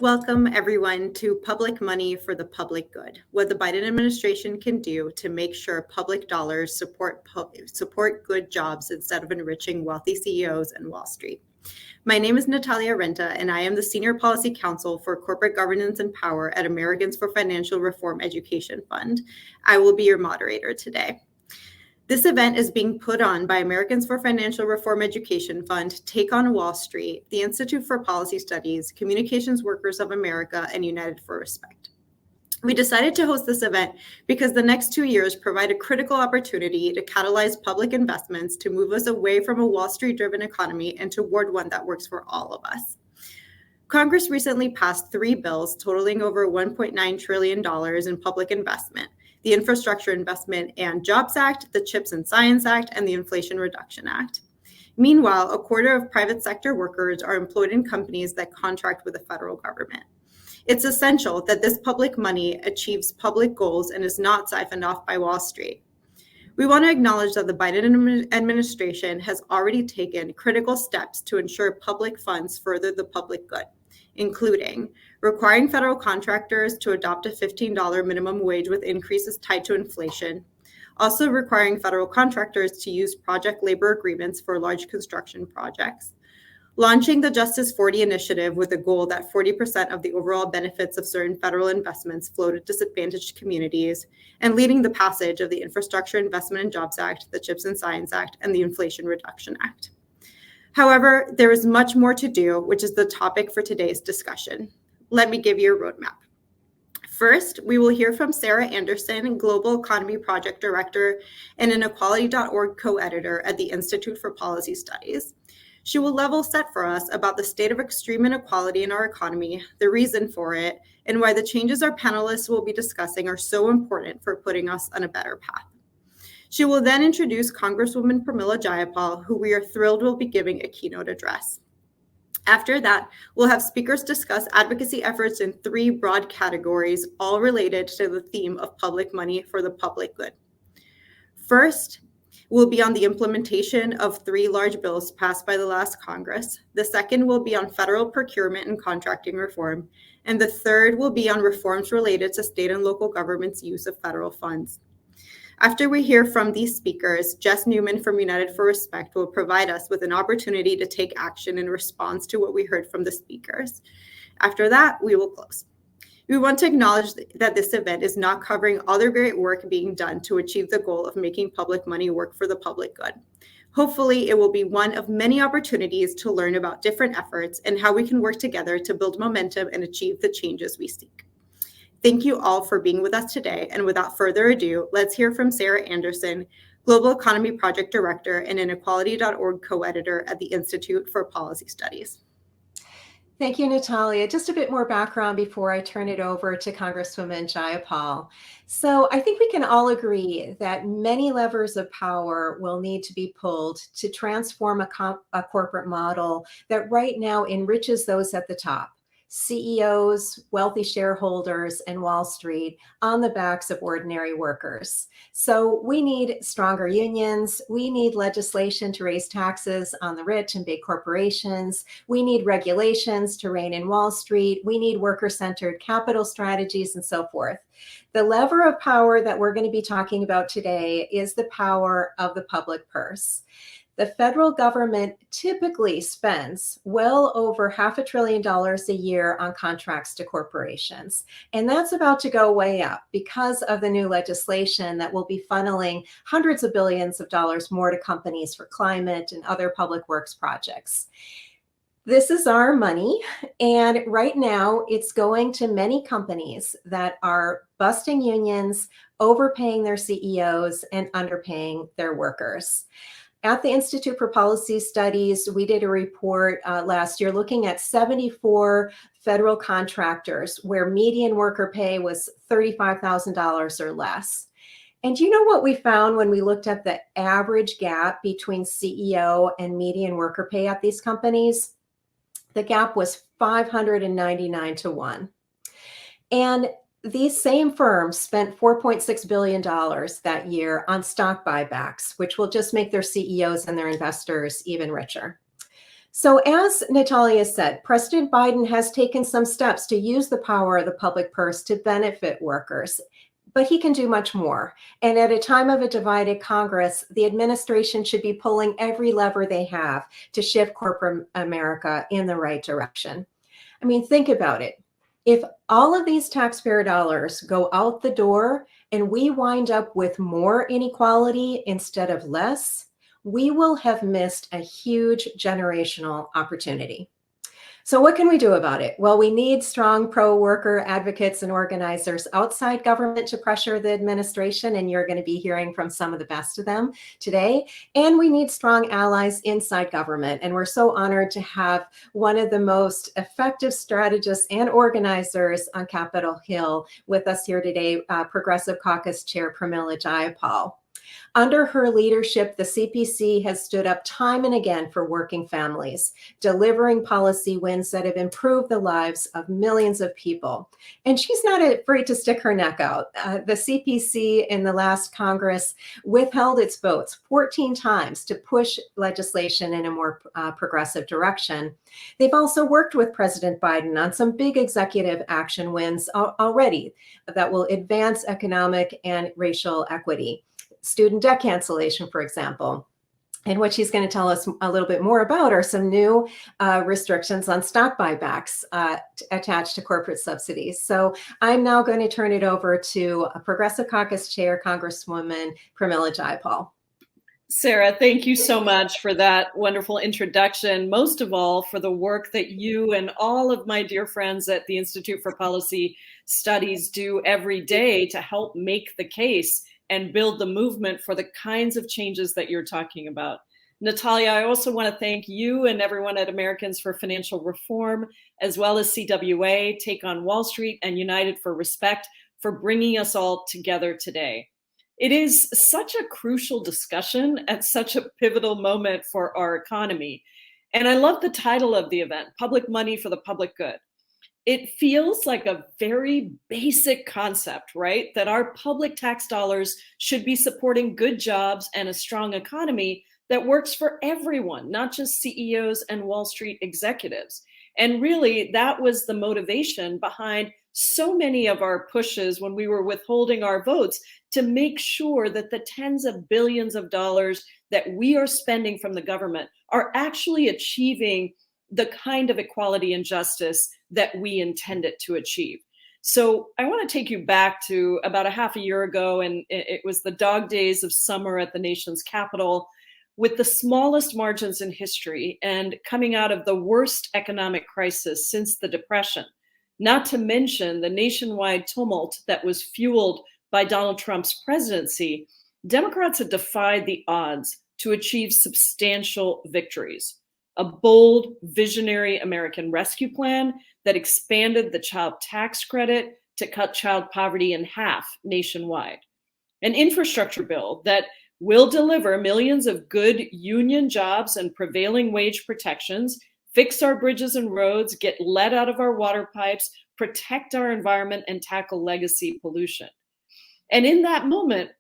Welcome, everyone, to Public Money for the Public Good, what the Biden administration can do to make sure public dollars support good jobs instead of enriching wealthy CEOs and Wall Street. My name is Natalia Renta, and I am the Senior Policy Counsel for Corporate Governance and Power at Americans for Financial Reform Education Fund. I will be your moderator today. This event is being put on by Americans for Financial Reform Education Fund, Take on Wall Street, the Institute for Policy Studies, Communications Workers of America, and United for Respect. We decided to host this event because the next 2 years provide a critical opportunity to catalyze public investments to move us away from a Wall Street-driven economy and toward one that works for all of us. Congress recently passed 3 bills totaling over $1.9 trillion in public investment: the Infrastructure Investment and Jobs Act, the CHIPS and Science Act, and the Inflation Reduction Act. Meanwhile, a quarter of private sector workers are employed in companies that contract with the federal government. It's essential that this public money achieves public goals and is not siphoned off by Wall Street. We want to acknowledge that the Biden administration has already taken critical steps to ensure public funds further the public good, including requiring federal contractors to adopt a $15 minimum wage with increases tied to inflation, also requiring federal contractors to use project labor agreements for large construction projects, launching the Justice 40 initiative with the goal that 40% of the overall benefits of certain federal investments flow to disadvantaged communities, and leading the passage of the Infrastructure Investment and Jobs Act, the CHIPS and Science Act, and the Inflation Reduction Act. However, there is much more to do, which is the topic for today's discussion. Let me give you a roadmap. First, we will hear from Sarah Anderson, Global Economy Project Director and an Equality.org co-editor at the Institute for Policy Studies. She will level set for us about the state of extreme inequality in our economy, the reason for it, and why the changes our panelists will be discussing are so important for putting us on a better path. She will then introduce Congresswoman Pramila Jayapal, who we are thrilled will be giving a keynote address. After that, we'll have speakers discuss advocacy efforts in 3 broad categories, all related to the theme of public money for the public good. First, will be on the implementation of 3 large bills passed by the last Congress. The second will be on federal procurement and contracting reform. And the third will be on reforms related to state and local governments' use of federal funds. After we hear from these speakers, Jess Newman from United for Respect will provide us with an opportunity to take action in response to what we heard from the speakers. After that, we will close. We want to acknowledge that this event is not covering all the great work being done to achieve the goal of making public money work for the public good. Hopefully, it will be one of many opportunities to learn about different efforts and how we can work together to build momentum and achieve the changes we seek. Thank you all for being with us today. And without further ado, let's hear from Sarah Anderson, Global Economy Project Director and an Equality.org co-editor at the Institute for Policy Studies. Thank you, Natalia. Just a bit more background before I turn it over to Congresswoman Jayapal. So I think we can all agree that many levers of power will need to be pulled to transform a corporate model that right now enriches those at the top: CEOs, wealthy shareholders, and Wall Street on the backs of ordinary workers. So we need stronger unions. We need legislation to raise taxes on the rich and big corporations. We need regulations to rein in Wall Street. We need worker-centered capital strategies and so forth. The lever of power that we're going to be talking about today is the power of the public purse. The federal government typically spends well over $500 billion a year on contracts to corporations. And that's about to go way up because of the new legislation that will be funneling hundreds of billions of dollars more to companies for climate and other public works projects. This is our money, and right now it's going to many companies that are busting unions, overpaying their CEOs, and underpaying their workers. At the Institute for Policy Studies, we did a report last year looking at 74 federal contractors where median worker pay was $35,000 or less. And you know what we found when we looked at the average gap between CEO and median worker pay at these companies? The gap was 599 to 1. And these same firms spent $4.6 billion that year on stock buybacks, which will just make their CEOs and their investors even richer. So, as Natalia said, President Biden has taken some steps to use the power of the public purse to benefit workers, but he can do much more. And at a time of a divided Congress, the administration should be pulling every lever they have to shift corporate America in the right direction. I mean, think about it. If all of these taxpayer dollars go out the door and we wind up with more inequality instead of less, we will have missed a huge generational opportunity. So, what can we do about it? Well, we need strong pro worker advocates and organizers outside government to pressure the administration, and you're going to be hearing from some of the best of them today. And we need strong allies inside government. And we're so honored to have one of the most effective strategists and organizers on Capitol Hill with us here today, Progressive Caucus Chair Pramila Jayapal. Under her leadership, the CPC has stood up time and again for working families, delivering policy wins that have improved the lives of millions of people. And she's not afraid to stick her neck out. The CPC in the last Congress withheld its votes 14 times to push legislation in a more progressive direction. They've also worked with President Biden on some big executive action wins already that will advance economic and racial equity. Student debt cancellation, for example. And what she's going to tell us a little bit more about are some new restrictions on stock buybacks attached to corporate subsidies. So I'm now going to turn it over to Progressive Caucus Chair, Congresswoman Pramila Jayapal. Sarah, thank you so much for that wonderful introduction. Most of all, for the work that you and all of my dear friends at the Institute for Policy Studies do every day to help make the case and build the movement for the kinds of changes that you're talking about. Natalia, I also want to thank you and everyone at Americans for Financial Reform, as well as CWA, Take on Wall Street, and United for Respect for bringing us all together today. It is such a crucial discussion at such a pivotal moment for our economy. And I love the title of the event, Public Money for the Public Good. It feels like a very basic concept, right? That our public tax dollars should be supporting good jobs and a strong economy that works for everyone, not just CEOs and Wall Street executives. And really, that was the motivation behind so many of our pushes when we were withholding our votes to make sure that the tens of billions of dollars that we are spending from the government are actually achieving the kind of equality and justice that we intend it to achieve. So I want to take you back to about a half a year ago, and it was the dog days of summer at the nation's capital, with the smallest margins in history and coming out of the worst economic crisis since the Depression, not to mention the nationwide tumult that was fueled by Donald Trump's presidency. Democrats had defied the odds to achieve substantial victories. A bold, visionary American Rescue Plan that expanded the child tax credit to cut child poverty in half nationwide. An infrastructure bill that will deliver millions of good union jobs and prevailing wage protections, fix our bridges and roads, get lead out of our water pipes, protect our environment, and tackle legacy pollution. And in that moment,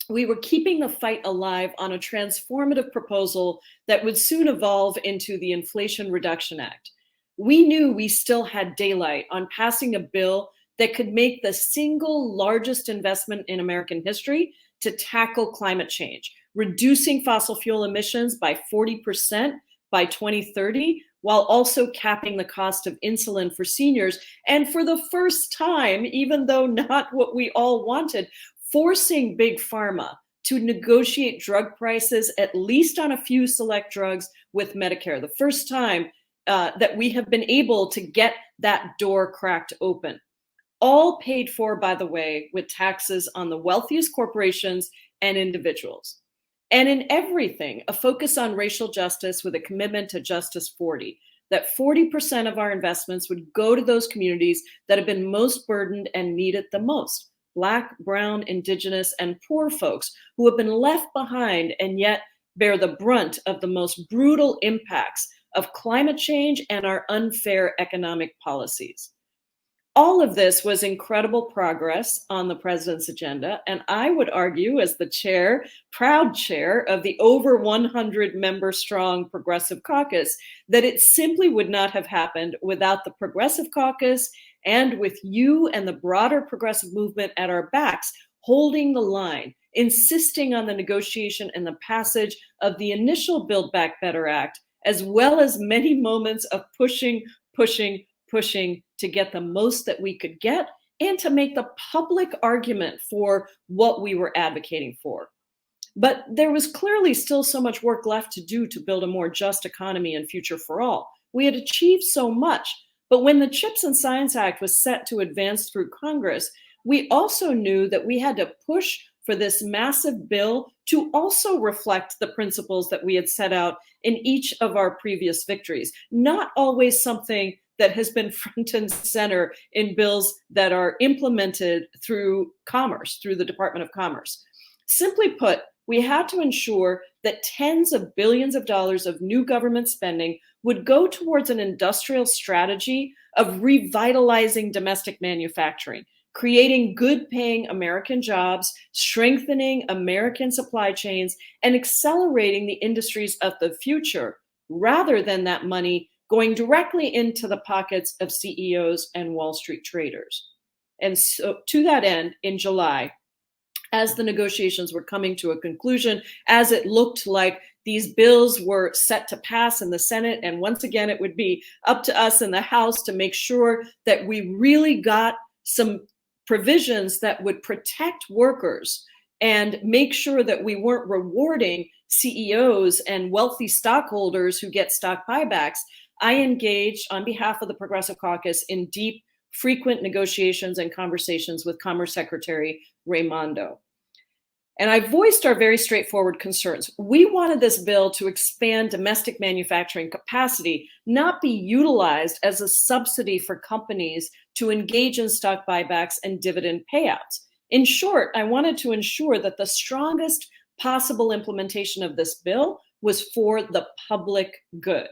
we were keeping the fight alive on a transformative proposal that would soon evolve into the Inflation Reduction Act. We knew we still had daylight on passing a bill that could make the single largest investment in American history to tackle climate change, reducing fossil fuel emissions by 40% by 2030, while also capping the cost of insulin for seniors. And for the first time, even though not what we all wanted, forcing big pharma to negotiate drug prices, at least on a few select drugs, with Medicare. The first time that we have been able to get that door cracked open. All paid for, by the way, with taxes on the wealthiest corporations and individuals. And in everything, a focus on racial justice with a commitment to Justice 40, that 40% of our investments would go to those communities that have been most burdened and need it the most. Black, brown, indigenous, and poor folks who have been left behind and yet bear the brunt of the most brutal impacts of climate change and our unfair economic policies. All of this was incredible progress on the president's agenda, and I would argue, as the chair, proud chair of the over 100 member strong Progressive Caucus, that it simply would not have happened without the Progressive Caucus and with you and the broader progressive movement at our backs, holding the line, insisting on the negotiation and the passage of the initial Build Back Better Act, as well as many moments of pushing to get the most that we could get and to make the public argument for what we were advocating for. But there was clearly still so much work left to do to build a more just economy and future for all. We had achieved so much, but when the CHIPS and Science Act was set to advance through Congress, we also knew that we had to push for this massive bill to also reflect the principles that we had set out in each of our previous victories, not always something that has been front and center in bills that are implemented through commerce, through the Department of Commerce. Simply put, we had to ensure that tens of billions of dollars of new government spending would go towards an industrial strategy of revitalizing domestic manufacturing, creating good-paying American jobs, strengthening American supply chains, and accelerating the industries of the future, rather than that money going directly into the pockets of CEOs and Wall Street traders. And so to that end, in July, as the negotiations were coming to a conclusion, as it looked like these bills were set to pass in the Senate, and once again, it would be up to us in the House to make sure that we really got some provisions that would protect workers and make sure that we weren't rewarding CEOs and wealthy stockholders who get stock buybacks. I engaged on behalf of the Progressive Caucus in deep, frequent negotiations and conversations with Commerce Secretary Raimondo. And I voiced our very straightforward concerns. We wanted this bill to expand domestic manufacturing capacity, not be utilized as a subsidy for companies to engage in stock buybacks and dividend payouts. In short, I wanted to ensure that the strongest possible implementation of this bill was for the public good.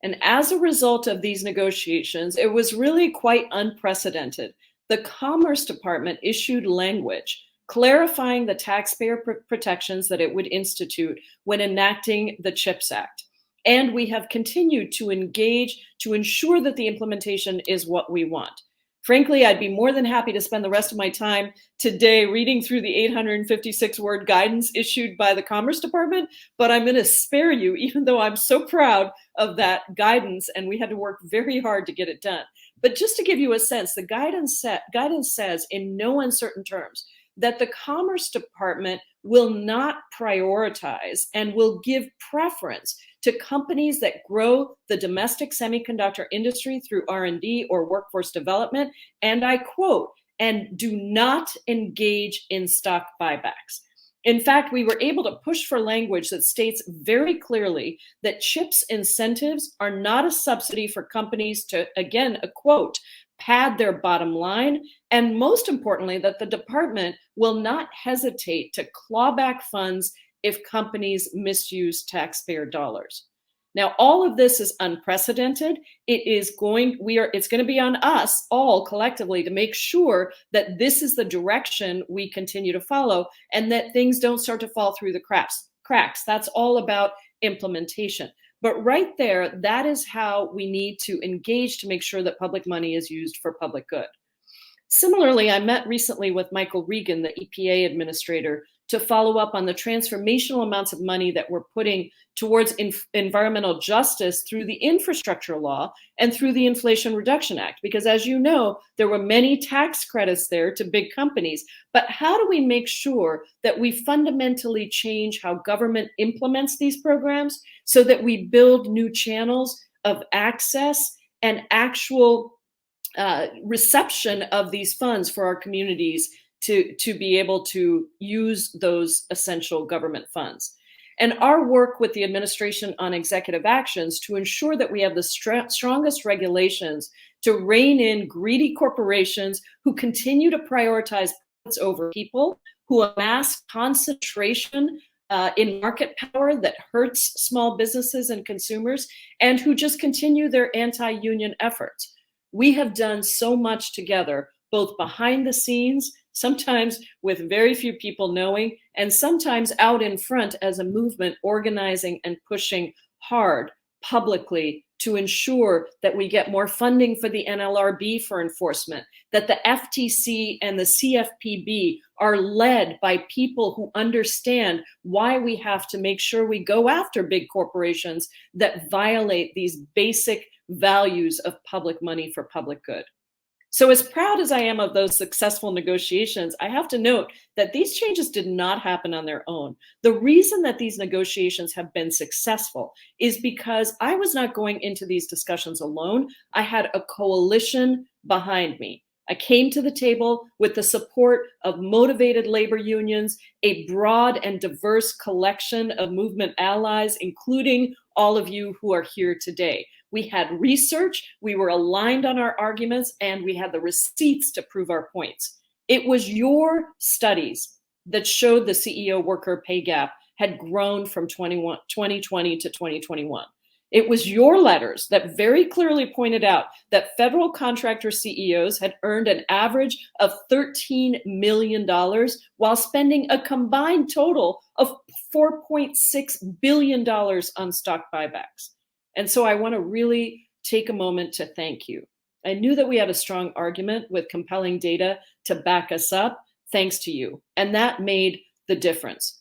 And as a result of these negotiations, it was really quite unprecedented. The Commerce Department issued language clarifying the taxpayer protections that it would institute when enacting the CHIPS Act. And we have continued to engage to ensure that the implementation is what we want. Frankly, I'd be more than happy to spend the rest of my time today reading through the 856-word guidance issued by the Commerce Department, but I'm going to spare you, even though I'm so proud of that guidance, and we had to work very hard to get it done. But just to give you a sense, the guidance says in no uncertain terms that the Commerce Department will not prioritize and will give preference to companies that grow the domestic semiconductor industry through R&D or workforce development, and I quote, and do not engage in stock buybacks. In fact, we were able to push for language that states very clearly that CHIPS incentives are not a subsidy for companies to, again, a quote, pad their bottom line, and most importantly, that the department will not hesitate to claw back funds if companies misuse taxpayer dollars. Now, all of this is unprecedented. It's going to be on us all collectively to make sure that this is the direction we continue to follow and that things don't start to fall through the cracks. That's all about implementation. But right there, that is how we need to engage to make sure that public money is used for public good. Similarly, I met recently with Michael Regan, the EPA administrator, to follow up on the transformational amounts of money that we're putting towards environmental justice through the infrastructure law and through the Inflation Reduction Act. Because as you know, there were many tax credits there to big companies. But how do we make sure that we fundamentally change how government implements these programs so that we build new channels of access and actual reception of these funds for our communities to be able to use those essential government funds? And our work with the administration on executive actions to ensure that we have the strongest regulations to rein in greedy corporations who continue to prioritize profits over people, who amass concentration in market power that hurts small businesses and consumers, and who just continue their anti-union efforts. We have done so much together, both behind the scenes, sometimes with very few people knowing, and sometimes out in front as a movement, organizing and pushing hard publicly to ensure that we get more funding for the NLRB for enforcement, that the FTC and the CFPB are led by people who understand why we have to make sure we go after big corporations that violate these basic values of public money for public good. So as proud as I am of those successful negotiations, I have to note that these changes did not happen on their own. The reason that these negotiations have been successful is because I was not going into these discussions alone. I had a coalition behind me. I came to the table with the support of motivated labor unions, a broad and diverse collection of movement allies, including all of you who are here today. We had research, we were aligned on our arguments, and we had the receipts to prove our points. It was your studies that showed the CEO worker pay gap had grown from 2020 to 2021. It was your letters that very clearly pointed out that federal contractor CEOs had earned an average of $13 million while spending a combined total of $4.6 billion on stock buybacks. And so I want to really take a moment to thank you. I knew that we had a strong argument with compelling data to back us up, thanks to you. And that made the difference.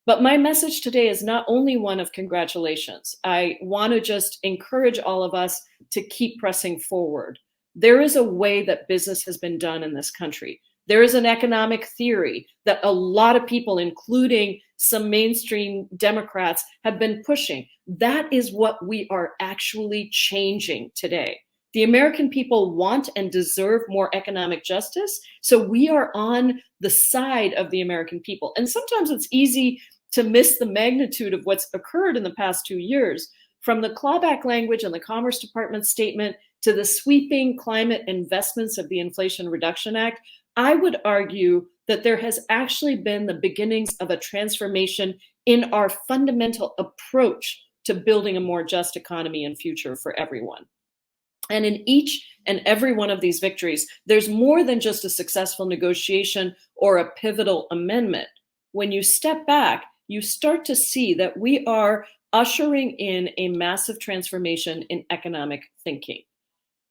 But my message today is not only one of congratulations. I want to just encourage all of us to keep pressing forward. There is a way that business has been done in this country. There is an economic theory that a lot of people, including some mainstream Democrats, have been pushing. That is what we are actually changing today. The American people want and deserve more economic justice, so we are on the side of the American people. And sometimes it's easy to miss the magnitude of what's occurred in the past 2 years, from the clawback language in the Commerce Department statement to the sweeping climate investments of the Inflation Reduction Act. I would argue that there has actually been the beginnings of a transformation in our fundamental approach to building a more just economy and future for everyone. And in each and every one of these victories, there's more than just a successful negotiation or a pivotal amendment. When you step back, you start to see that we are ushering in a massive transformation in economic thinking.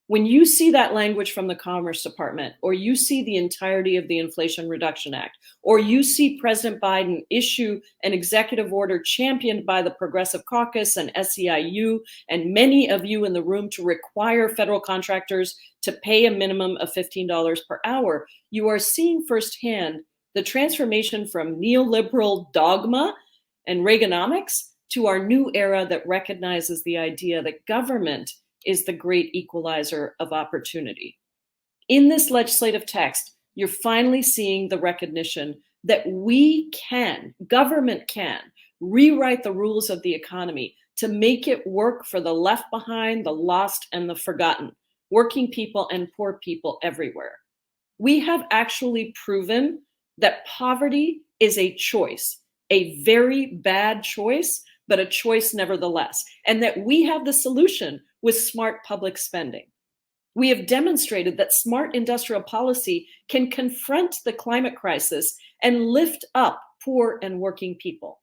When you see that language from the Commerce Department, or you see the entirety of the Inflation Reduction Act, or you see President Biden issue an executive order championed by the Progressive Caucus and SEIU and many of you in the room to require federal contractors to pay a minimum of $15 per hour, you are seeing firsthand the transformation from neoliberal dogma and Reaganomics to our new era that recognizes the idea that government is the great equalizer of opportunity. In this legislative text, you're finally seeing the recognition that we can, government can, rewrite the rules of the economy to make it work for the left behind, the lost, and the forgotten, working people and poor people everywhere. We have actually proven that poverty is a choice, a very bad choice, but a choice nevertheless, and that we have the solution with smart public spending. We have demonstrated that smart industrial policy can confront the climate crisis and lift up poor and working people.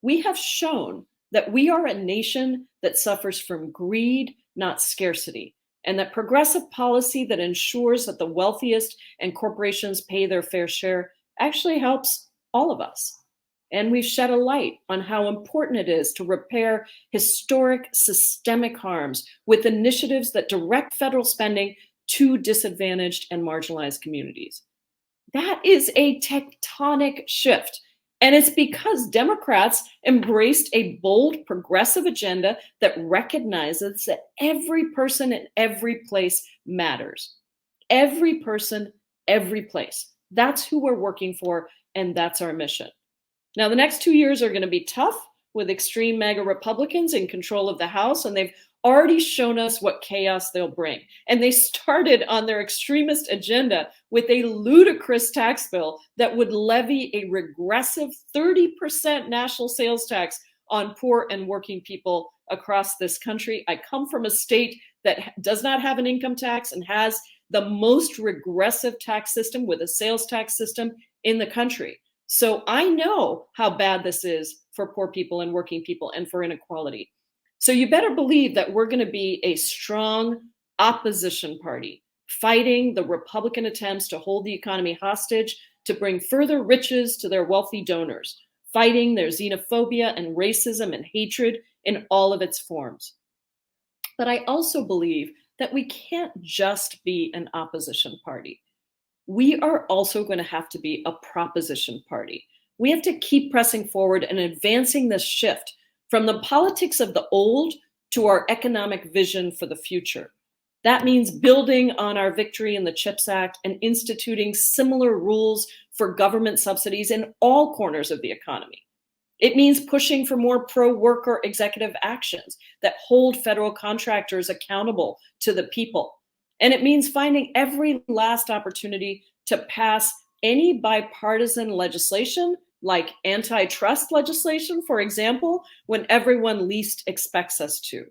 We have shown that we are a nation that suffers from greed, not scarcity, and that progressive policy that ensures that the wealthiest and corporations pay their fair share actually helps all of us. And we've shed a light on how important it is to repair historic systemic harms with initiatives that direct federal spending to disadvantaged and marginalized communities. That is a tectonic shift. And it's because Democrats embraced a bold progressive agenda that recognizes that every person in every place matters. Every person, every place. That's who we're working for, and that's our mission. Now, the next 2 years are going to be tough with extreme MAGA Republicans in control of the House, and they've already shown us what chaos they'll bring. And they started on their extremist agenda with a ludicrous tax bill that would levy a regressive 30% national sales tax on poor and working people across this country. I come from a state that does not have an income tax and has the most regressive tax system with a sales tax system in the country. So I know how bad this is for poor people and working people and for inequality. So you better believe that we're going to be a strong opposition party, fighting the Republican attempts to hold the economy hostage, to bring further riches to their wealthy donors, fighting their xenophobia and racism and hatred in all of its forms. But I also believe that we can't just be an opposition party. We are also going to have to be a proposition party. We have to keep pressing forward and advancing this shift from the politics of the old to our economic vision for the future. That means building on our victory in the CHIPS Act and instituting similar rules for government subsidies in all corners of the economy. It means pushing for more pro-worker executive actions that hold federal contractors accountable to the people. And it means finding every last opportunity to pass any bipartisan legislation, like antitrust legislation, for example, when everyone least expects us to.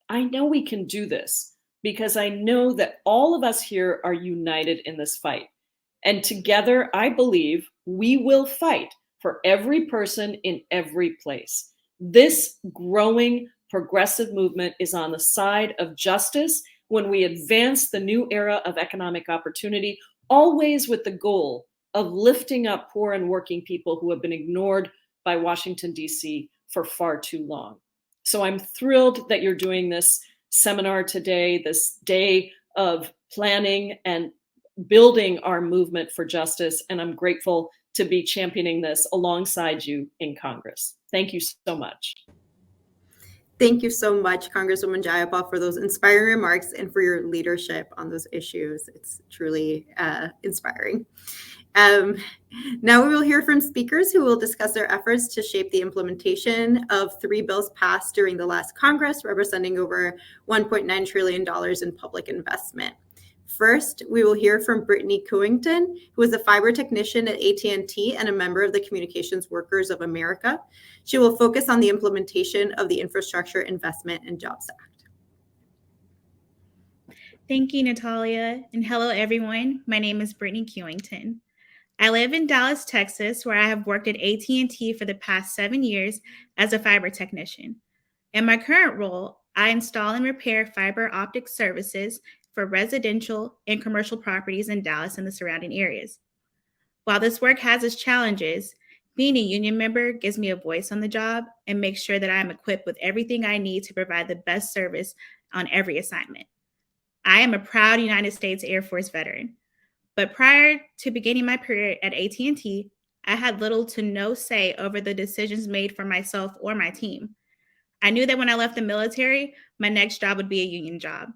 I know we can do this because I know that all of us here are united in this fight. And together, I believe we will fight for every person in every place. This growing progressive movement is on the side of justice when we advance the new era of economic opportunity, always with the goal of lifting up poor and working people who have been ignored by Washington, D.C. for far too long. So I'm thrilled that you're doing this seminar today, this day of planning and building our movement for justice. And I'm grateful to be championing this alongside you in Congress. Thank you so much. Thank you so much, Congresswoman Jayapal, for those inspiring remarks and for your leadership on those issues. It's truly inspiring. Now we will hear from speakers who will discuss their efforts to shape the implementation of 3 bills passed during the last Congress, representing over $1.9 trillion in public investment. First, we will hear from Brittany Cuington, who is a fiber technician at AT&T and a member of the Communications Workers of America. She will focus on the implementation of the Infrastructure Investment and Jobs Act. Thank you, Natalia, and hello, everyone. My name is Brittany Cuington. I live in Dallas, Texas, where I have worked at AT&T for the past 7 years as a fiber technician. In my current role, I install and repair fiber optic services for residential and commercial properties in Dallas and the surrounding areas. While this work has its challenges, being a union member gives me a voice on the job and makes sure that I am equipped with everything I need to provide the best service on every assignment. I am a proud United States Air Force veteran, but prior to beginning my career at AT&T, I had little to no say over the decisions made for myself or my team. I knew that when I left the military, my next job would be a union job.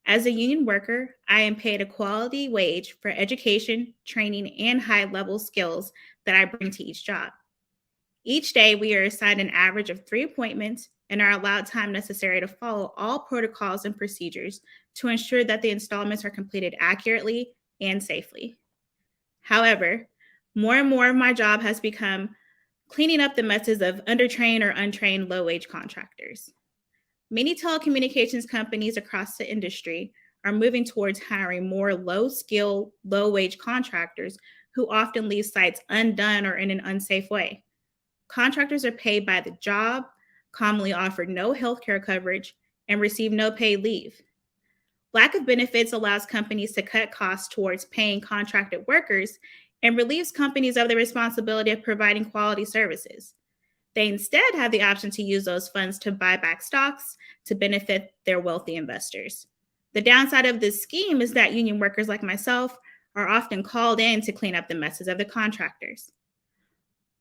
As a union worker, I am paid a quality wage for education, training, and high-level skills that I bring to each job. Each day, we are assigned an average of 3 appointments and are allowed time necessary to follow all protocols and procedures to ensure that the installments are completed accurately and safely. However, more and more of my job has become cleaning up the messes of undertrained or untrained low-wage contractors. Many telecommunications companies across the industry are moving towards hiring more low-skill, low-wage contractors who often leave sites undone or in an unsafe way. Contractors are paid by the job, commonly offered no healthcare coverage, and receive no paid leave. Lack of benefits allows companies to cut costs towards paying contracted workers and relieves companies of the responsibility of providing quality services. They instead have the option to use those funds to buy back stocks to benefit their wealthy investors. The downside of this scheme is that union workers like myself are often called in to clean up the messes of the contractors.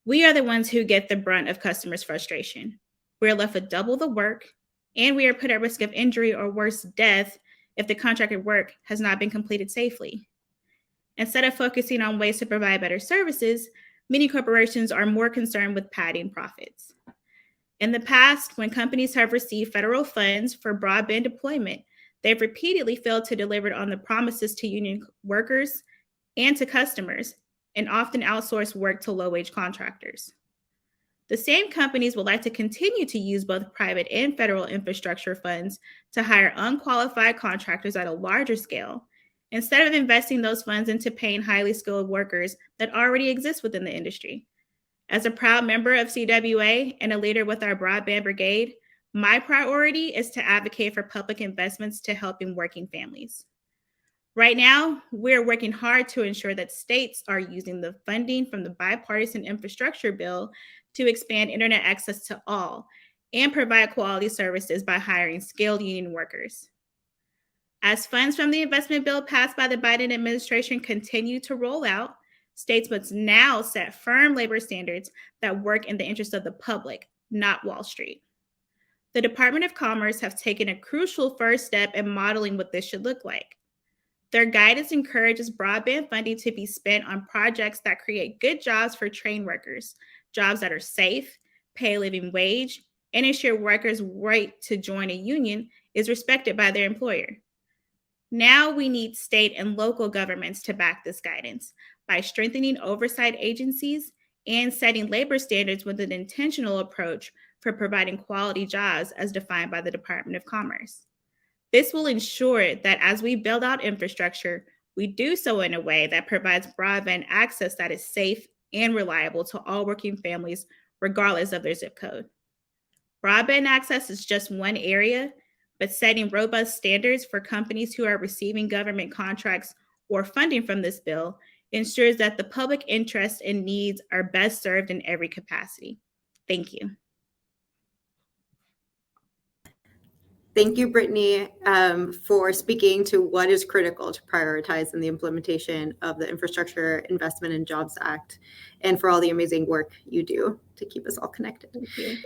We are the ones who get the brunt of customers' frustration. We are left with double the work, and we are put at risk of injury or worse, death, if the contracted work has not been completed safely. Instead of focusing on ways to provide better services, many corporations are more concerned with padding profits. In the past, when companies have received federal funds for broadband deployment, they've repeatedly failed to deliver on the promises to union workers and to customers, and often outsource work to low-wage contractors. The same companies would like to continue to use both private and federal infrastructure funds to hire unqualified contractors at a larger scale, instead of investing those funds into paying highly skilled workers that already exist within the industry. As a proud member of CWA and a leader with our broadband brigade, my priority is to advocate for public investments to helping working families. Right now, we're working hard to ensure that states are using the funding from the bipartisan infrastructure bill to expand internet access to all and provide quality services by hiring skilled union workers. As funds from the investment bill passed by the Biden administration continue to roll out, states must now set firm labor standards that work in the interest of the public, not Wall Street. The Department of Commerce has taken a crucial first step in modeling what this should look like. Their guidance encourages broadband funding to be spent on projects that create good jobs for trained workers, jobs that are safe, pay a living wage, and ensure workers' right to join a union is respected by their employer. Now we need state and local governments to back this guidance by strengthening oversight agencies and setting labor standards with an intentional approach for providing quality jobs as defined by the Department of Commerce. This will ensure that as we build out infrastructure, we do so in a way that provides broadband access that is safe and reliable to all working families, regardless of their zip code. Broadband access is just one area, but setting robust standards for companies who are receiving government contracts or funding from this bill ensures that the public interest and needs are best served in every capacity. Thank you. Thank you, Brittany, for speaking to what is critical to prioritize in the implementation of the Infrastructure Investment and Jobs Act, and for all the amazing work you do to keep us all connected. Thank you.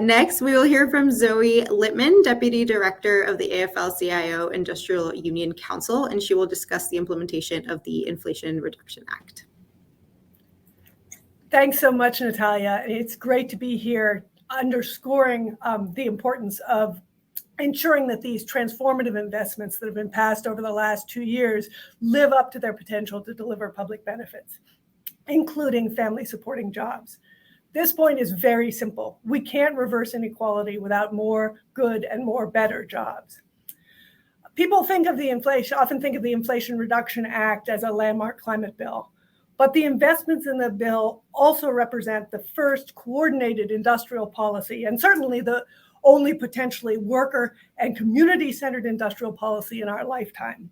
Next, we will hear from Zoe Littman, Deputy Director of the AFL-CIO Industrial Union Council, and she will discuss the implementation of the Inflation Reduction Act. Thanks so much, Natalia. It's great to be here underscoring the importance of ensuring that these transformative investments that have been passed over the last 2 years live up to their potential to deliver public benefits, including family supporting jobs. This point is very simple. We can't reverse inequality without more good and more better jobs. People often think of the Inflation Reduction Act as a landmark climate bill. But the investments in the bill also represent the first coordinated industrial policy, and certainly the only potentially worker and community-centered industrial policy in our lifetime.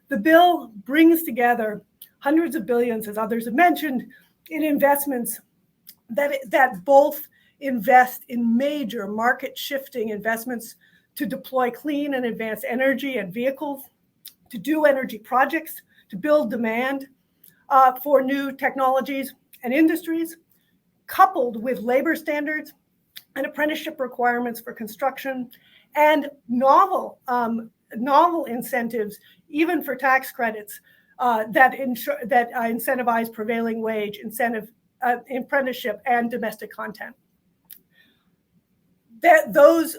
The bill brings together hundreds of billions, as others have mentioned, in investments that both invest in major market-shifting investments to deploy clean and advanced energy and vehicles, to do energy projects, to build demand, for new technologies and industries, coupled with labor standards and apprenticeship requirements for construction, and novel incentives, even for tax credits that incentivize prevailing wage, apprenticeship, and domestic content. Those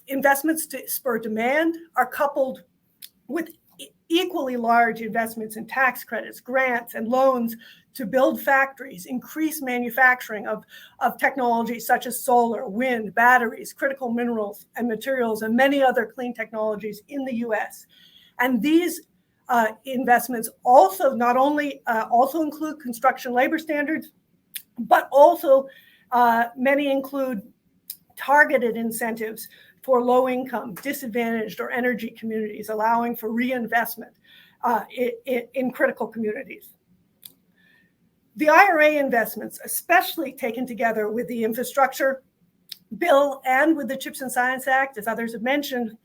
investments to spur demand are coupled with equally large investments in tax credits, grants, and loans to build factories, increase manufacturing of technologies such as solar, wind, batteries, critical minerals and materials, and many other clean technologies in the US. And these investments also not only also include construction labor standards, but also many include targeted incentives for low-income, disadvantaged, or energy communities, allowing for reinvestment in critical communities. The IRA investments, especially taken together with the infrastructure bill and with the CHIPS and Science Act, as others have mentioned,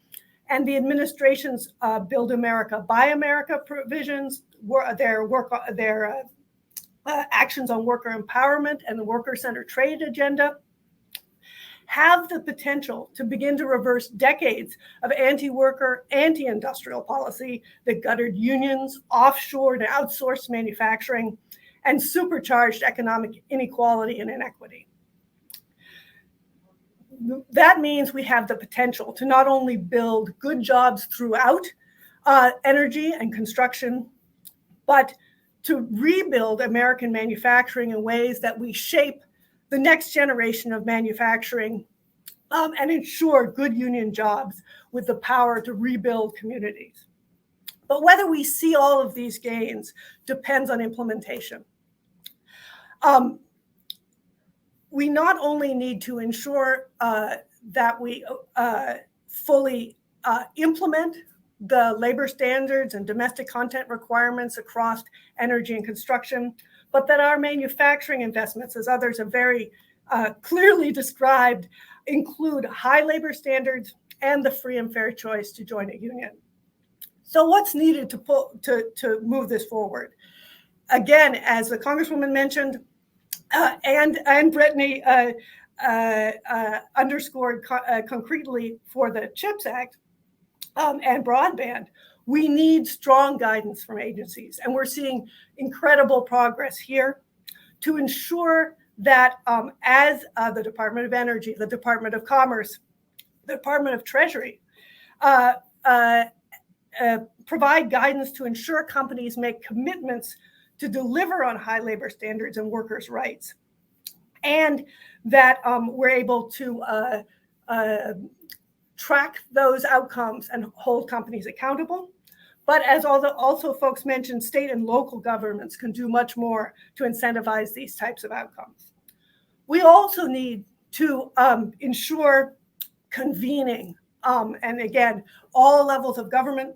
and the administration's Build America, Buy America provisions, their actions on worker empowerment and the worker-centered trade agenda, have the potential to begin to reverse decades of anti-worker, anti-industrial policy that guttered unions, offshored and outsourced manufacturing, and supercharged economic inequality and inequity. That means we have the potential to not only build good jobs throughout energy and construction, but to rebuild American manufacturing in ways that we shape the next generation of manufacturing and ensure good union jobs with the power to rebuild communities. But whether we see all of these gains depends on implementation. We not only need to ensure that we fully implement the labor standards and domestic content requirements across energy and construction, but that our manufacturing investments, as others have very clearly described, include high labor standards and the free and fair choice to join a union. So what's needed to move this forward? Again, as the Congresswoman mentioned, and Brittany underscored concretely for the CHIPS Act and broadband, we need strong guidance from agencies. And we're seeing incredible progress here to ensure that as the Department of Energy, the Department of Commerce, the Department of Treasury provide guidance to ensure companies make commitments to deliver on high labor standards and workers' rights, and that we're able to track those outcomes and hold companies accountable. But as also folks mentioned, state and local governments can do much more to incentivize these types of outcomes. We also need to ensure convening, and again, all levels of government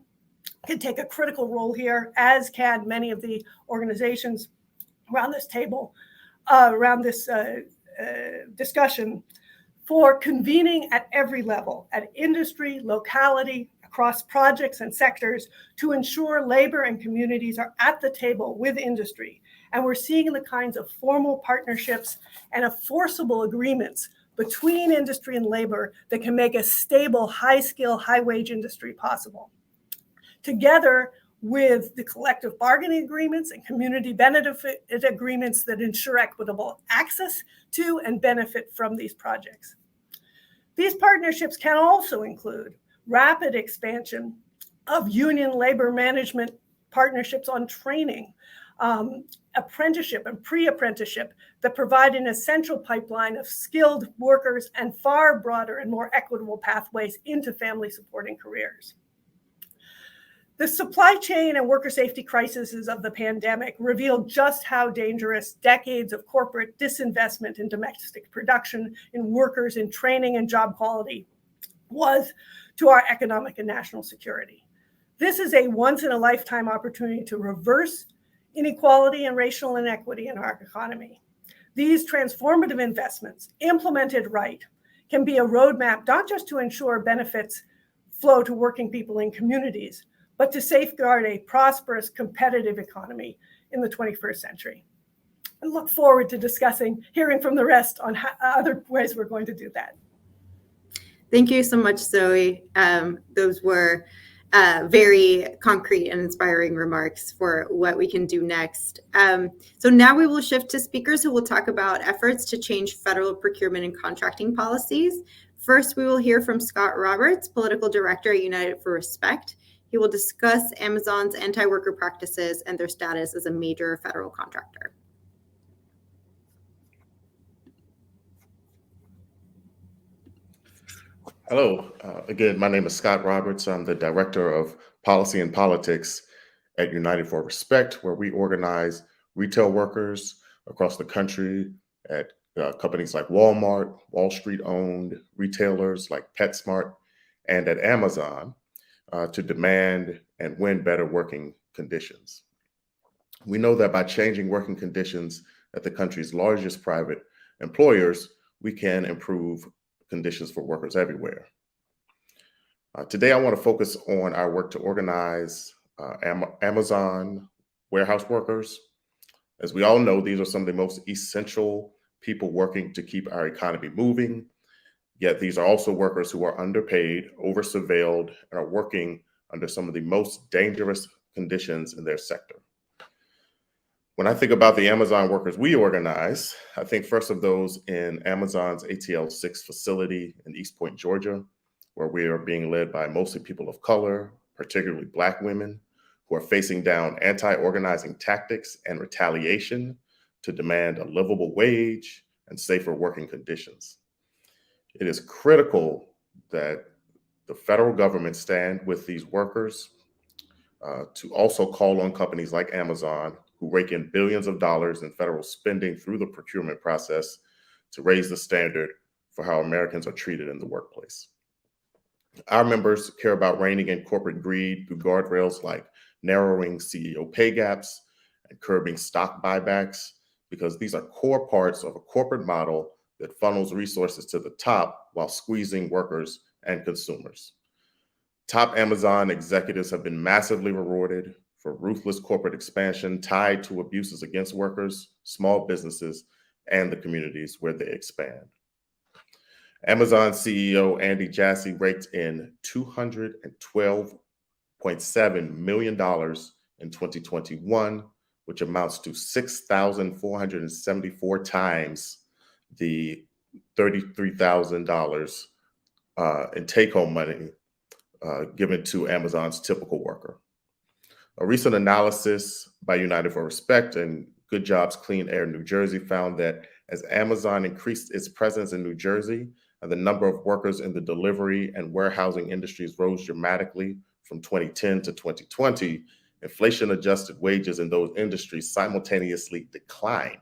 can take a critical role here, as can many of the organizations around this table, around this discussion, for convening at every level, at industry, locality, across projects and sectors, to ensure labor and communities are at the table with industry. And we're seeing the kinds of formal partnerships and enforceable agreements between industry and labor that can make a stable, high-skill, high-wage industry possible. Together with the collective bargaining agreements and community benefit agreements that ensure equitable access to and benefit from these projects. These partnerships can also include rapid expansion of union labor management partnerships on training, apprenticeship and pre-apprenticeship that provide an essential pipeline of skilled workers and far broader and more equitable pathways into family supporting careers. The supply chain and worker safety crises of the pandemic revealed just how dangerous decades of corporate disinvestment in domestic production, in workers, in training and job quality was to our economic and national security. This is a once-in-a-lifetime opportunity to reverse inequality and racial inequity in our economy. These transformative investments, implemented right, can be a roadmap not just to ensure benefits flow to working people in communities, but to safeguard a prosperous, competitive economy in the 21st century. I look forward to hearing from the rest on other ways we're going to do that. Thank you so much, Zoe. Those were very concrete and inspiring remarks for what we can do next. So now we will shift to speakers who will talk about efforts to change federal procurement and contracting policies. First, we will hear from Scott Roberts, Political Director at United for Respect. He will discuss Amazon's anti-worker practices and their status as a major federal contractor. Hello, again, my name is Scott Roberts. I'm the Director of Policy and Politics at United for Respect, where we organize retail workers across the country at companies like Walmart, Wall Street-owned retailers like PetSmart, and at Amazon to demand and win better working conditions. We know that by changing working conditions at the country's largest private employers, we can improve conditions for workers everywhere. Today, I want to focus on our work to organize Amazon warehouse workers. As we all know, these are some of the most essential people working to keep our economy moving. Yet these are also workers who are underpaid, over-surveilled, and are working under some of the most dangerous conditions in their sector. When I think about the Amazon workers we organize, I think first of those in Amazon's ATL-6 facility in East Point, Georgia, where we are being led by mostly people of color, particularly Black women, who are facing down anti-organizing tactics and retaliation to demand a livable wage and safer working conditions. It is critical that the federal government stand with these workers to also call on companies like Amazon, who rake in billions of dollars in federal spending through the procurement process, to raise the standard for how Americans are treated in the workplace. Our members care about reining in corporate greed through guardrails like narrowing CEO pay gaps and curbing stock buybacks, because these are core parts of a corporate model that funnels resources to the top while squeezing workers and consumers. Top Amazon executives have been massively rewarded for ruthless corporate expansion tied to abuses against workers, small businesses, and the communities where they expand. Amazon CEO Andy Jassy raked in $212.7 million in 2021, which amounts to 6,474 times the $33,000 in take-home money given to Amazon's typical worker. A recent analysis by United for Respect and Good Jobs Clean Air New Jersey found that as Amazon increased its presence in New Jersey, and the number of workers in the delivery and warehousing industries rose dramatically from 2010 to 2020, inflation-adjusted wages in those industries simultaneously declined.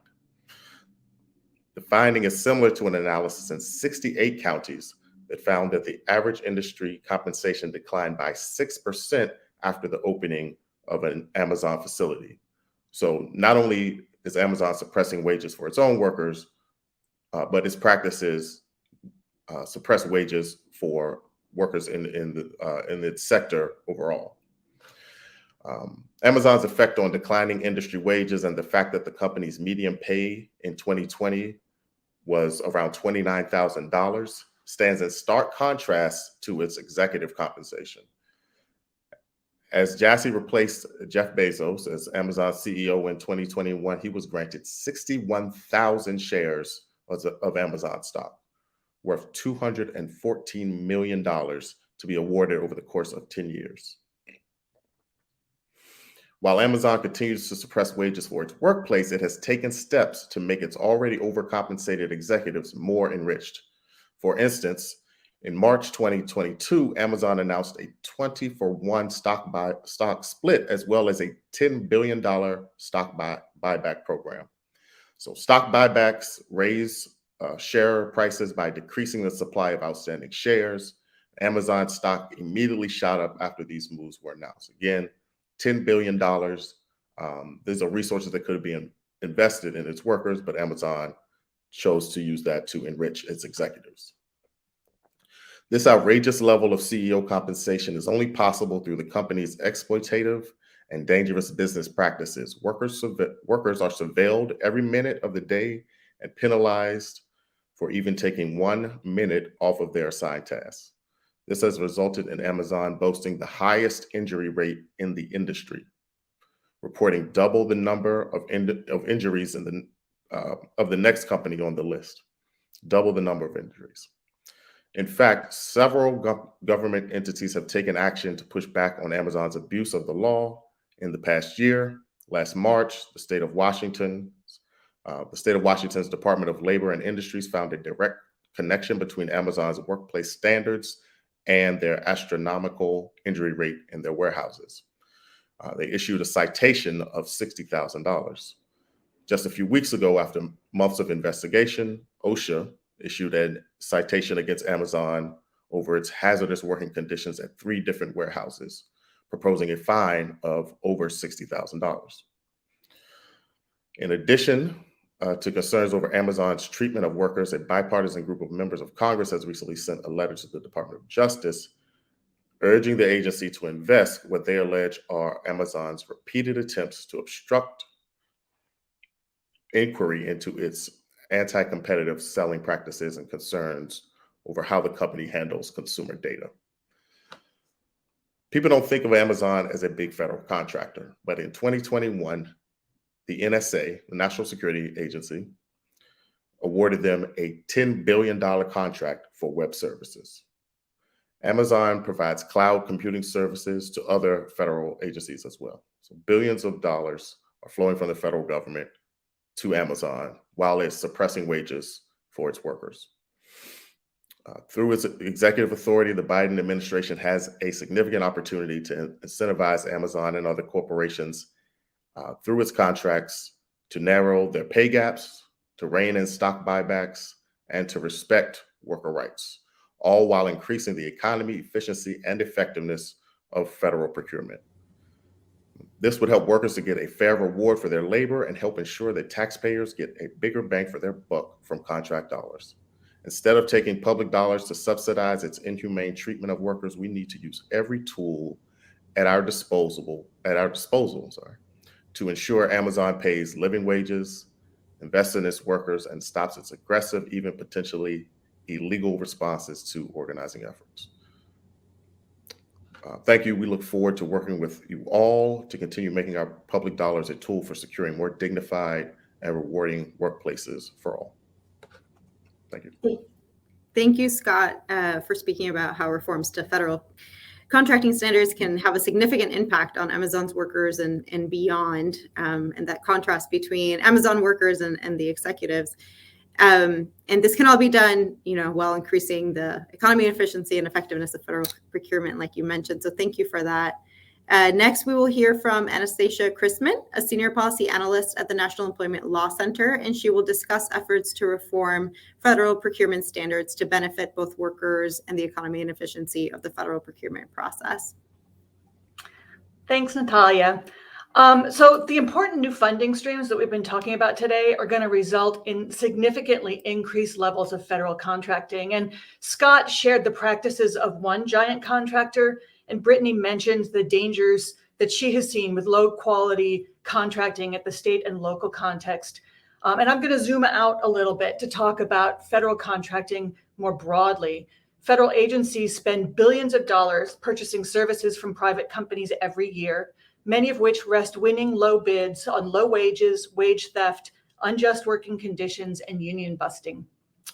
The finding is similar to an analysis in 68 counties that found that the average industry compensation declined by 6% after the opening of an Amazon facility. So not only is Amazon suppressing wages for its own workers, but its practices suppress wages for workers in its sector overall. Amazon's effect on declining industry wages and the fact that the company's median pay in 2020 was around $29,000 stands in stark contrast to its executive compensation. As Jassy replaced Jeff Bezos as Amazon CEO in 2021, he was granted 61,000 shares of Amazon stock, worth $214 million to be awarded over the course of 10 years. While Amazon continues to suppress wages for its workplace, it has taken steps to make its already overcompensated executives more enriched. For instance, in March 2022, Amazon announced a 20-for-1 stock split, as well as a $10 billion stock buyback program. So stock buybacks raise share prices by decreasing the supply of outstanding shares. Amazon stock immediately shot up after these moves were announced. Again, $10 billion. These are resources that could be invested in its workers, but Amazon chose to use that to enrich its executives. This outrageous level of CEO compensation is only possible through the company's exploitative and dangerous business practices. Workers are surveilled every minute of the day and penalized for even taking 1 minute off of their assigned tasks. This has resulted in Amazon boasting the highest injury rate in the industry, reporting double the number of injuries of the next company on the list, double the number of injuries. In fact, several government entities have taken action to push back on Amazon's abuse of the law in the past year. Last March, the state of Washington's Department of Labor and Industries found a direct connection between Amazon's workplace standards and their astronomical injury rate in their warehouses. They issued a citation of $60,000. Just a few weeks ago, after months of investigation, OSHA issued a citation against Amazon over its hazardous working conditions at 3 different warehouses, proposing a fine of over $60,000. In addition to concerns over Amazon's treatment of workers, a bipartisan group of members of Congress has recently sent a letter to the Department of Justice urging the agency to invest what they allege are Amazon's repeated attempts to obstruct inquiry into its anti-competitive selling practices and concerns over how the company handles consumer data. People don't think of Amazon as a big federal contractor, but in 2021, the NSA, the National Security Agency, awarded them a $10 billion contract for web services. Amazon provides cloud computing services to other federal agencies as well. So billions of dollars are flowing from the federal government to Amazon while it's suppressing wages for its workers. Through its executive authority, the Biden administration has a significant opportunity to incentivize Amazon and other corporations through its contracts to narrow their pay gaps, to rein in stock buybacks, and to respect worker rights, all while increasing the economy, efficiency, and effectiveness of federal procurement. This would help workers to get a fair reward for their labor and help ensure that taxpayers get a bigger bang for their buck from contract dollars. Instead of taking public dollars to subsidize its inhumane treatment of workers, we need to use every tool at our disposal, to ensure Amazon pays living wages, invests in its workers, and stops its aggressive, even potentially illegal responses to organizing efforts. Thank you. We look forward to working with you all to continue making our public dollars a tool for securing more dignified and rewarding workplaces for all. Thank you. Thank you, Scott, for speaking about how reforms to federal contracting standards can have a significant impact on Amazon's workers and beyond, and that contrast between Amazon workers and the executives. And this can all be done, while increasing the economy, efficiency, and effectiveness of federal procurement, like you mentioned. So thank you for that. Next, we will hear from Anastasia Chrisman, a senior policy analyst at the National Employment Law Center, and she will discuss efforts to reform federal procurement standards to benefit both workers and the economy and efficiency of the federal procurement process. Thanks, Natalia. So the important new funding streams that we've been talking about today are going to result in significantly increased levels of federal contracting. And Scott shared the practices of one giant contractor, and Brittany mentioned the dangers that she has seen with low quality contracting at the state and local context. And I'm going to zoom out a little bit to talk about federal contracting more broadly. Federal agencies spend billions of dollars purchasing services from private companies every year, many of which risk winning low bids on low wages, wage theft, unjust working conditions, and union busting.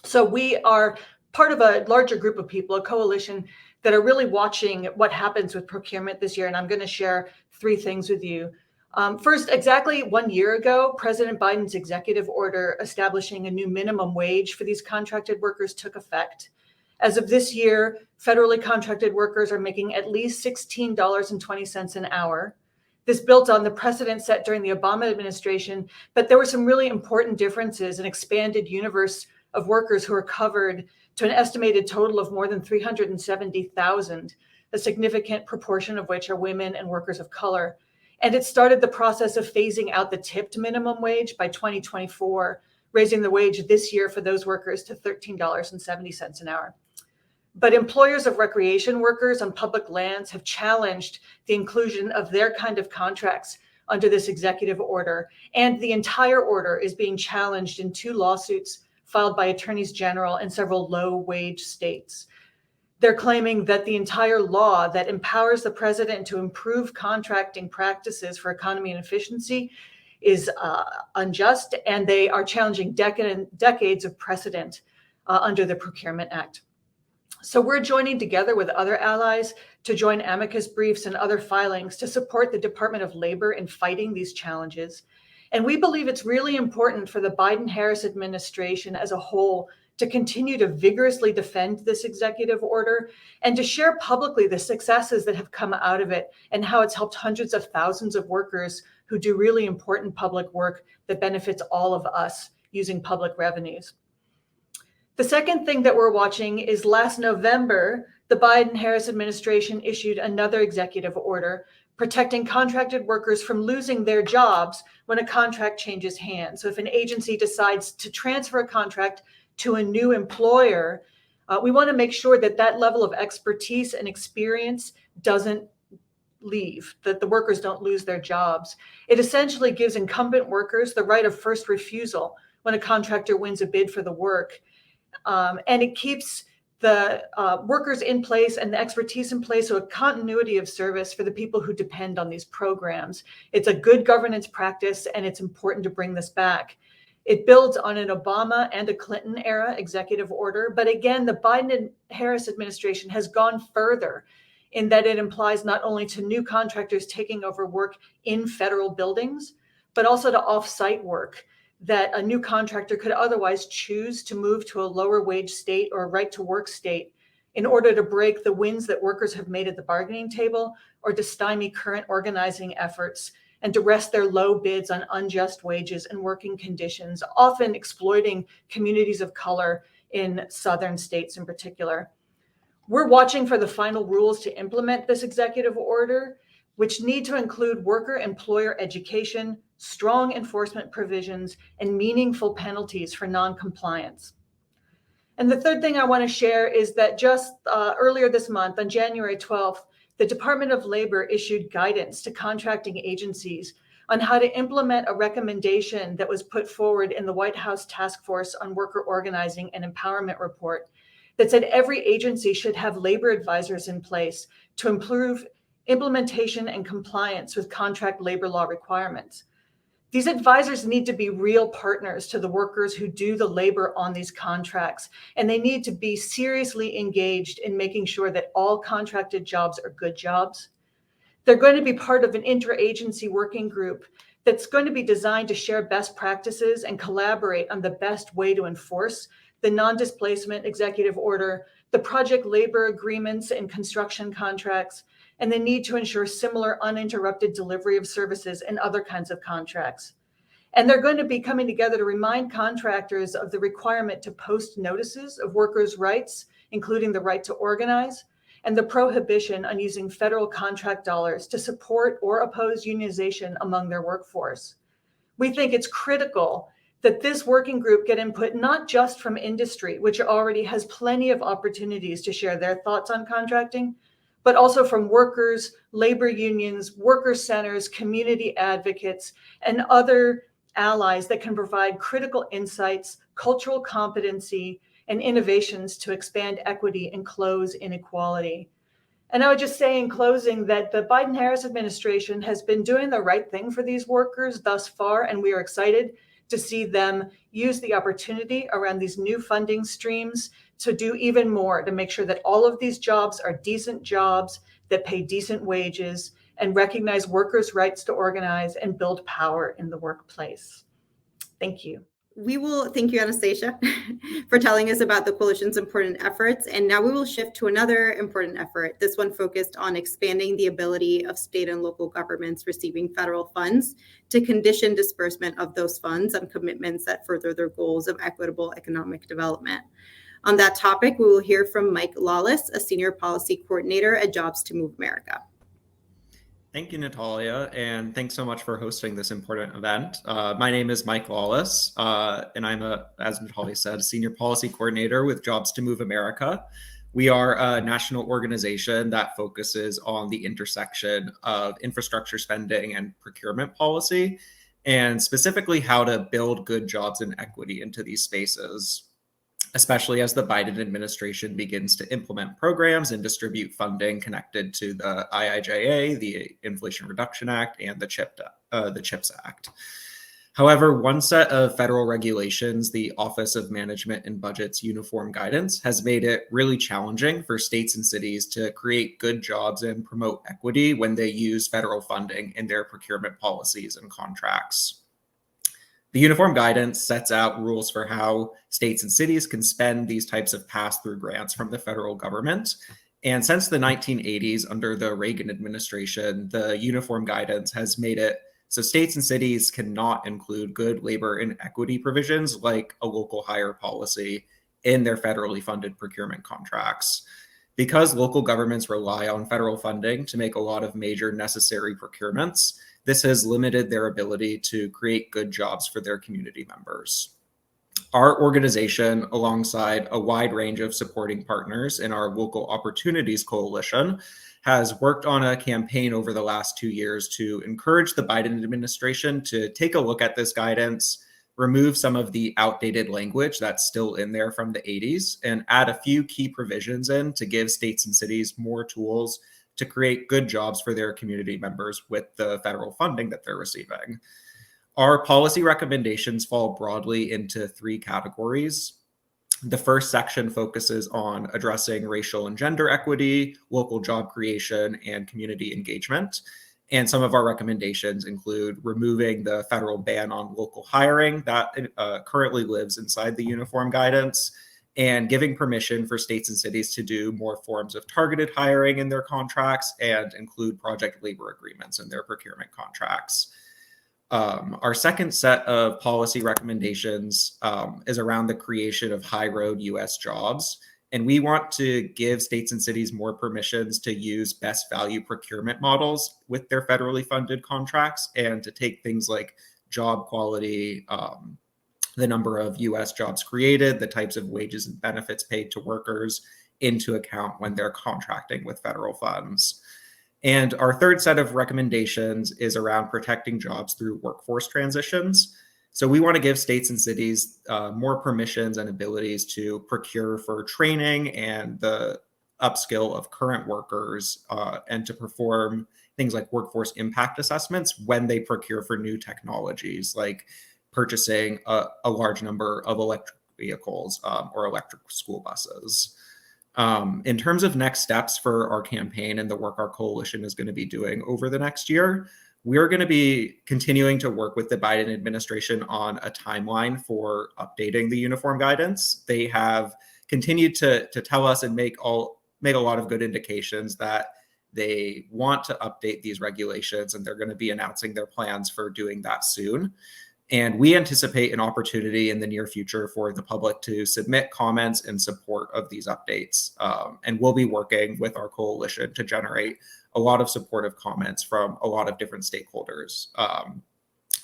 So we are part of a larger group of people, a coalition, that are really watching what happens with procurement this year. And I'm going to share 3 things with you. First, exactly 1 year ago, President Biden's executive order establishing a new minimum wage for these contracted workers took effect. As of this year, federally contracted workers are making at least $16.20 an hour. This built on the precedent set during the Obama administration, but there were some really important differences, an expanded universe of workers who are covered to an estimated total of more than 370,000, a significant proportion of which are women and workers of color. And it started the process of phasing out the tipped minimum wage by 2024, raising the wage this year for those workers to $13.70 an hour. But employers of recreation workers on public lands have challenged the inclusion of their kind of contracts under this executive order. And the entire order is being challenged in 2 lawsuits filed by attorneys general in several low-wage states. They're claiming that the entire law that empowers the president to improve contracting practices for economy and efficiency is unjust, and they are challenging decades of precedent under the Procurement Act. So we're joining together with other allies to join amicus briefs and other filings to support the Department of Labor in fighting these challenges. And we believe it's really important for the Biden-Harris administration as a whole to continue to vigorously defend this executive order and to share publicly the successes that have come out of it and how it's helped hundreds of thousands of workers who do really important public work that benefits all of us using public revenues. The second thing that we're watching is last November, the Biden-Harris administration issued another executive order protecting contracted workers from losing their jobs when a contract changes hands. So if an agency decides to transfer a contract to a new employer, we want to make sure that that level of expertise and experience doesn't leave, that the workers don't lose their jobs. It essentially gives incumbent workers the right of first refusal when a contractor wins a bid for the work. And it keeps the workers in place and the expertise in place, so a continuity of service for the people who depend on these programs. It's a good governance practice, and it's important to bring this back. It builds on an Obama and a Clinton era executive order. But again, the Biden and Harris administration has gone further in that it implies not only to new contractors taking over work in federal buildings, but also to off-site work that a new contractor could otherwise choose to move to a lower wage state or right to work state in order to break the wins that workers have made at the bargaining table, or to stymie current organizing efforts, and to rest their low bids on unjust wages and working conditions, often exploiting communities of color in southern states in particular. We're watching for the final rules to implement this executive order, which need to include worker-employer education, strong enforcement provisions, and meaningful penalties for non-compliance. And the third thing I want to share is that just earlier this month, on January 12th, the Department of Labor issued guidance to contracting agencies on how to implement a recommendation that was put forward in the White House Task Force on Worker Organizing and Empowerment report that said every agency should have labor advisors in place to improve implementation and compliance with contract labor law requirements. These advisors need to be real partners to the workers who do the labor on these contracts, and they need to be seriously engaged in making sure that all contracted jobs are good jobs. They're going to be part of an interagency working group that's going to be designed to share best practices and collaborate on the best way to enforce the non-displacement executive order, the project labor agreements and construction contracts, and the need to ensure similar uninterrupted delivery of services and other kinds of contracts. And they're going to be coming together to remind contractors of the requirement to post notices of workers' rights, including the right to organize, and the prohibition on using federal contract dollars to support or oppose unionization among their workforce. We think it's critical that this working group get input not just from industry, which already has plenty of opportunities to share their thoughts on contracting, but also from workers, labor unions, worker centers, community advocates, and other allies that can provide critical insights, cultural competency, and innovations to expand equity and close inequality. And I would just say in closing that the Biden-Harris administration has been doing the right thing for these workers thus far, and we are excited to see them use the opportunity around these new funding streams to do even more to make sure that all of these jobs are decent jobs that pay decent wages and recognize workers' rights to organize and build power in the workplace. Thank you. We will thank you, Anastasia, for telling us about the coalition's important efforts. And now we will shift to another important effort, this one focused on expanding the ability of state and local governments receiving federal funds to condition disbursement of those funds on commitments that further their goals of equitable economic development. On that topic, we will hear from Mike Lawless, a senior policy coordinator at Jobs to Move America. Thank you, Natalia, and thanks so much for hosting this important event. My name is Mike Lawless, and I'm, as Natalia said, a senior policy coordinator with Jobs to Move America. We are a national organization that focuses on the intersection of infrastructure spending and procurement policy, and specifically how to build good jobs and equity into these spaces, especially as the Biden administration begins to implement programs and distribute funding connected to the IIJA, the Inflation Reduction Act, and the CHIPS Act. However, one set of federal regulations, the Office of Management and Budget's Uniform Guidance, has made it really challenging for states and cities to create good jobs and promote equity when they use federal funding in their procurement policies and contracts. The Uniform Guidance sets out rules for how states and cities can spend these types of pass-through grants from the federal government. And since the 1980s, under the Reagan administration, the Uniform Guidance has made it so states and cities cannot include good labor and equity provisions like a local hire policy in their federally funded procurement contracts. Because local governments rely on federal funding to make a lot of major necessary procurements, this has limited their ability to create good jobs for their community members. Our organization, alongside a wide range of supporting partners in our Local Opportunities Coalition, has worked on a campaign over the last 2 years to encourage the Biden administration to take a look at this guidance, remove some of the outdated language that's still in there from the 80s, and add a few key provisions in to give states and cities more tools to create good jobs for their community members with the federal funding that they're receiving. Our policy recommendations fall broadly into three categories. The first section focuses on addressing racial and gender equity, local job creation, and community engagement. And some of our recommendations include removing the federal ban on local hiring that currently lives inside the uniform guidance, and giving permission for states and cities to do more forms of targeted hiring in their contracts and include project labor agreements in their procurement contracts. Our second set of policy recommendations is around the creation of high road US jobs. And we want to give states and cities more permissions to use best value procurement models with their federally funded contracts and to take things like job quality, the number of US jobs created, the types of wages and benefits paid to workers into account when they're contracting with federal funds. And our third set of recommendations is around protecting jobs through workforce transitions. So we want to give states and cities more permissions and abilities to procure for training and the upskill of current workers and to perform things like workforce impact assessments when they procure for new technologies, like purchasing a large number of electric vehicles or electric school buses. In terms of next steps for our campaign and the work our coalition is going to be doing over the next year, we're going to be continuing to work with the Biden administration on a timeline for updating the uniform guidance. They have continued to tell us and make a lot of good indications that they want to update these regulations, and they're going to be announcing their plans for doing that soon. And we anticipate an opportunity in the near future for the public to submit comments in support of these updates. And we'll be working with our coalition to generate a lot of supportive comments from a lot of different stakeholders,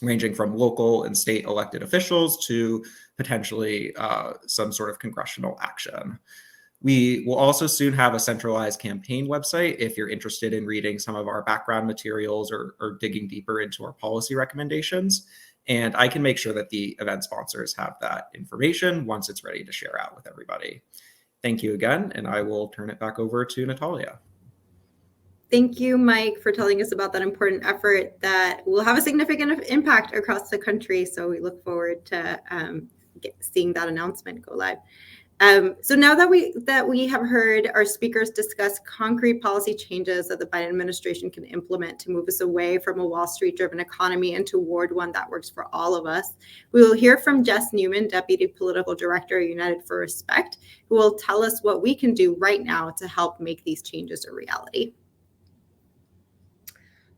ranging from local and state elected officials to potentially some sort of congressional action. We will also soon have a centralized campaign website if you're interested in reading some of our background materials or digging deeper into our policy recommendations. And I can make sure that the event sponsors have that information once it's ready to share out with everybody. Thank you again, and I will turn it back over to Natalia. Thank you, Mike, for telling us about that important effort that will have a significant impact across the country. So we look forward to seeing that announcement go live. So now that we have heard our speakers discuss concrete policy changes that the Biden administration can implement to move us away from a Wall Street-driven economy and toward one that works for all of us, we will hear from Jess Newman, Deputy Political Director at United for Respect, who will tell us what we can do right now to help make these changes a reality.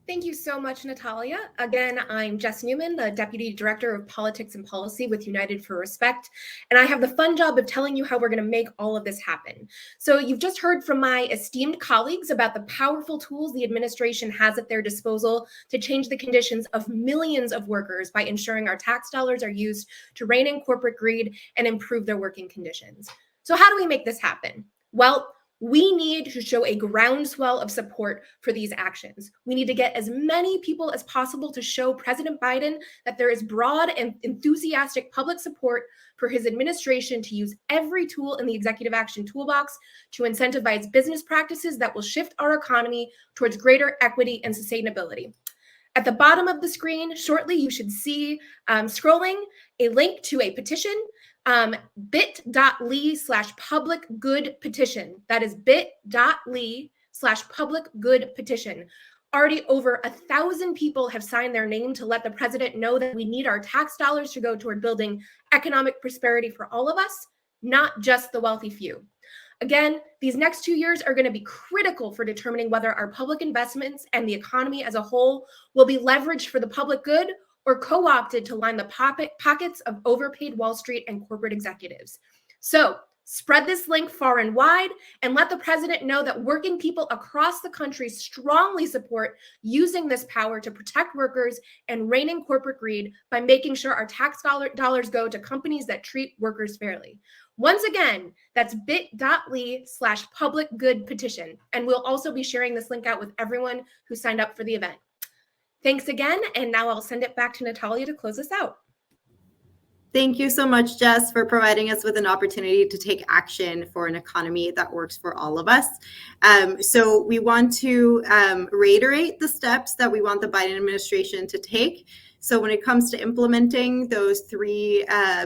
Thank you so much, Natalia. Again, I'm Jess Newman, the Deputy Director of Politics and Policy with United for Respect, and I have the fun job of telling you how we're going to make all of this happen. So you've just heard from my esteemed colleagues about the powerful tools the administration has at their disposal to change the conditions of millions of workers by ensuring our tax dollars are used to rein in corporate greed and improve their working conditions. So how do we make this happen? Well, we need to show a groundswell of support for these actions. We need to get as many people as possible to show President Biden that there is broad and enthusiastic public support for his administration to use every tool in the executive action toolbox to incentivize business practices that will shift our economy towards greater equity and sustainability. At the bottom of the screen, shortly, you should see scrolling a link to a petition, bit.ly/public good petition. That is bit.ly/public good petition. Already over 1,000 people have signed their name to let the president know that we need our tax dollars to go toward building economic prosperity for all of us, not just the wealthy few. Again, these next 2 years are going to be critical for determining whether our public investments and the economy as a whole will be leveraged for the public good or co-opted to line the pockets of overpaid Wall Street and corporate executives. So spread this link far and wide and let the president know that working people across the country strongly support using this power to protect workers and rein in corporate greed by making sure our tax dollars go to companies that treat workers fairly. Once again, that's bit.ly/public good petition. And we'll also be sharing this link out with everyone who signed up for the event. Thanks again, and now I'll send it back to Natalia to close us out. Thank you so much, Jess, for providing us with an opportunity to take action for an economy that works for all of us. So we want to reiterate the steps that we want the Biden administration to take. So when it comes to implementing those three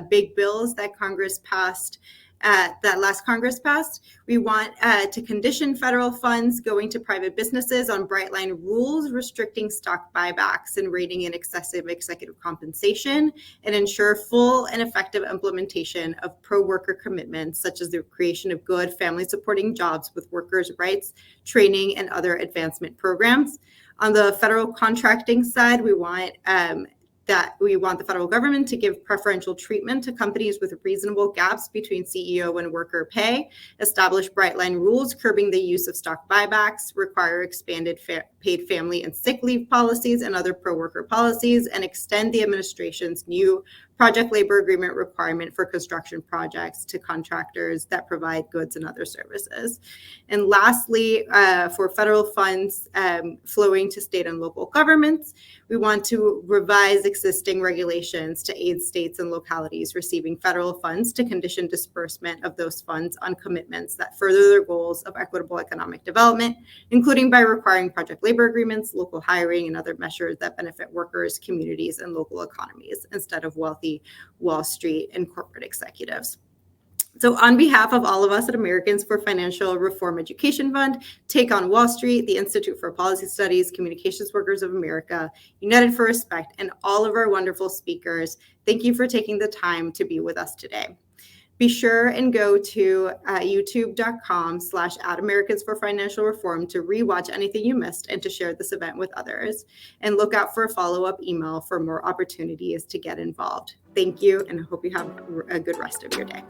big bills that Congress passed, that last Congress passed, we want to condition federal funds going to private businesses on bright line rules restricting stock buybacks and reining in excessive executive compensation, and ensure full and effective implementation of pro-worker commitments such as the creation of good family supporting jobs with workers' rights, training, and other advancement programs. On the federal contracting side, we want the federal government to give preferential treatment to companies with reasonable gaps between CEO and worker pay, establish bright line rules curbing the use of stock buybacks, require expanded paid family and sick leave policies and other pro-worker policies, and extend the administration's new project labor agreement requirement for construction projects to contractors that provide goods and other services. And lastly, for federal funds flowing to state and local governments, we want to revise existing regulations to aid states and localities receiving federal funds to condition disbursement of those funds on commitments that further their goals of equitable economic development, including by requiring project labor agreements, local hiring, and other measures that benefit workers, communities, and local economies instead of wealthy Wall Street and corporate executives. So on behalf of all of us at Americans for Financial Reform Education Fund, Take on Wall Street, the Institute for Policy Studies, Communications Workers of America, United for Respect, and all of our wonderful speakers, thank you for taking the time to be with us today. Be sure and go to youtube.com/@Americans for Financial Reform to rewatch anything you missed and to share this event with others. And look out for a follow-up email for more opportunities to get involved. Thank you, and I hope you have a good rest of your day.